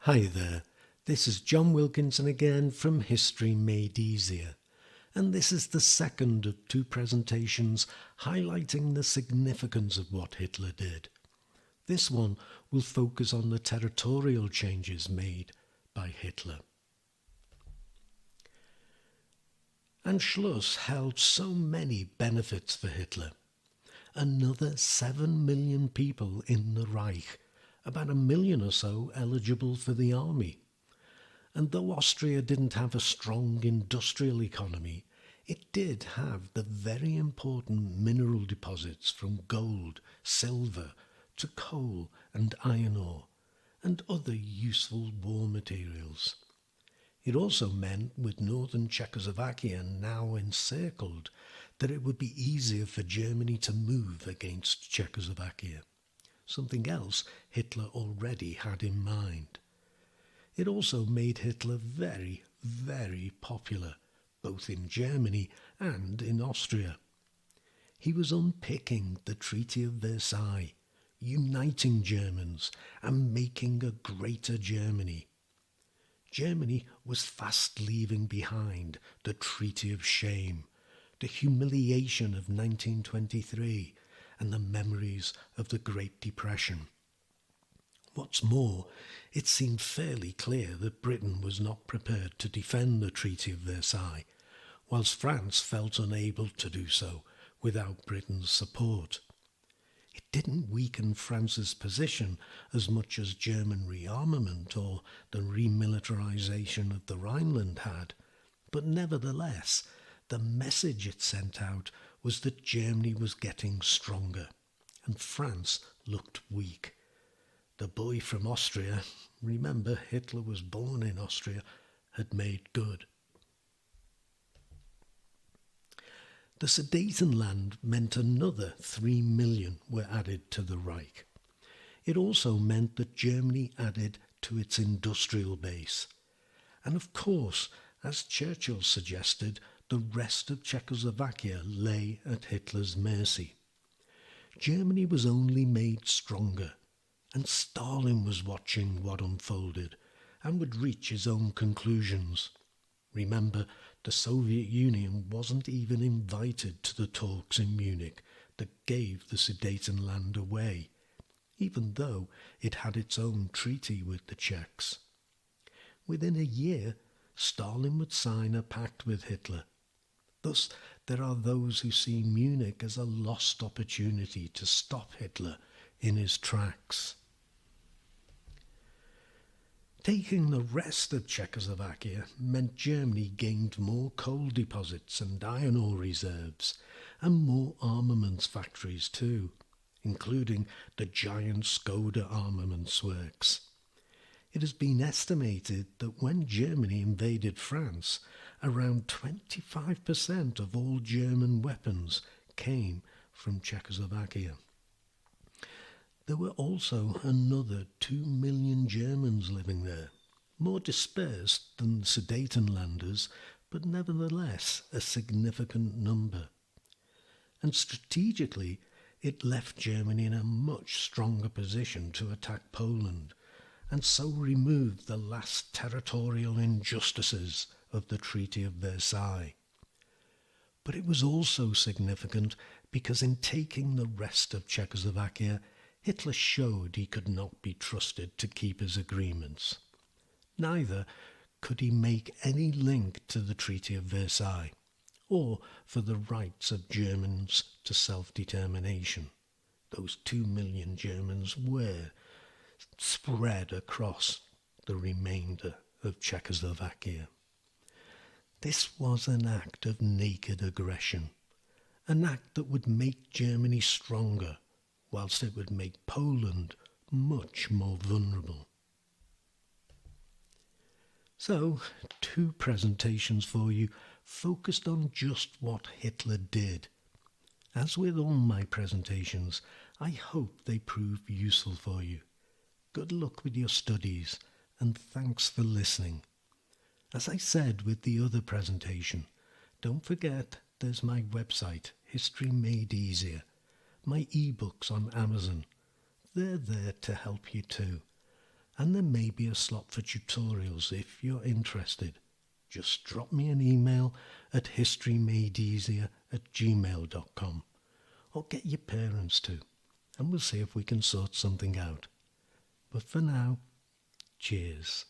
Hi there, this is John Wilkinson again from History Made Easier, and this is the second of two presentations highlighting the significance of what Hitler did. This one will focus on the territorial changes made by Hitler. Anschluss held so many benefits for Hitler. Another 7 million people in the Reich, about 1 million or so eligible for the army. And though Austria didn't have a strong industrial economy, it did have the very important mineral deposits from gold, silver, to coal and iron ore, and other useful war materials. It also meant, with northern Czechoslovakia now encircled, that it would be easier for Germany to move against Czechoslovakia, something else Hitler already had in mind. It also made Hitler very, very popular, both in Germany and in Austria. He was unpicking the Treaty of Versailles, uniting Germans and making a greater Germany. Germany was fast leaving behind the Treaty of Shame, the humiliation of 1923, and the memories of the Great Depression. What's more, it seemed fairly clear that Britain was not prepared to defend the Treaty of Versailles, whilst France felt unable to do so without Britain's support. It didn't weaken France's position as much as German rearmament or the remilitarization of the Rhineland had, but nevertheless, the message it sent out was that Germany was getting stronger, and France looked weak. The boy from Austria, remember Hitler was born in Austria, had made good. The Sudetenland meant another 3 million were added to the Reich. It also meant that Germany added to its industrial base. And of course, as Churchill suggested, the rest of Czechoslovakia lay at Hitler's mercy. Germany was only made stronger, and Stalin was watching what unfolded and would reach his own conclusions. Remember, the Soviet Union wasn't even invited to the talks in Munich that gave the Sudetenland away, even though it had its own treaty with the Czechs. Within a year, Stalin would sign a pact with Hitler. Thus, there are those who see Munich as a lost opportunity to stop Hitler in his tracks. Taking the rest of Czechoslovakia meant Germany gained more coal deposits and iron ore reserves, and more armaments factories too, including the giant Skoda armaments works. It has been estimated that when Germany invaded France, around 25% of all German weapons came from Czechoslovakia. There were also another 2 million Germans living there, more dispersed than the Sudetenlanders, but nevertheless a significant number. And strategically, it left Germany in a much stronger position to attack Poland, and so removed the last territorial injustices of the Treaty of Versailles. But it was also significant because in taking the rest of Czechoslovakia, Hitler showed he could not be trusted to keep his agreements. Neither could he make any link to the Treaty of Versailles, or for the rights of Germans to self-determination. Those 2 million Germans were spread across the remainder of Czechoslovakia. This was an act of naked aggression, an act that would make Germany stronger, whilst it would make Poland much more vulnerable. So, 2 presentations for you focused on just what Hitler did. As with all my presentations, I hope they prove useful for you. Good luck with your studies, and thanks for listening. As I said with the other presentation, don't forget there's my website, History Made Easier, my ebooks on Amazon. They're there to help you too. And there may be a slot for tutorials if you're interested. Just drop me an email at historymadeeasier@gmail.com, or get your parents to, and we'll see if we can sort something out. But for now, cheers.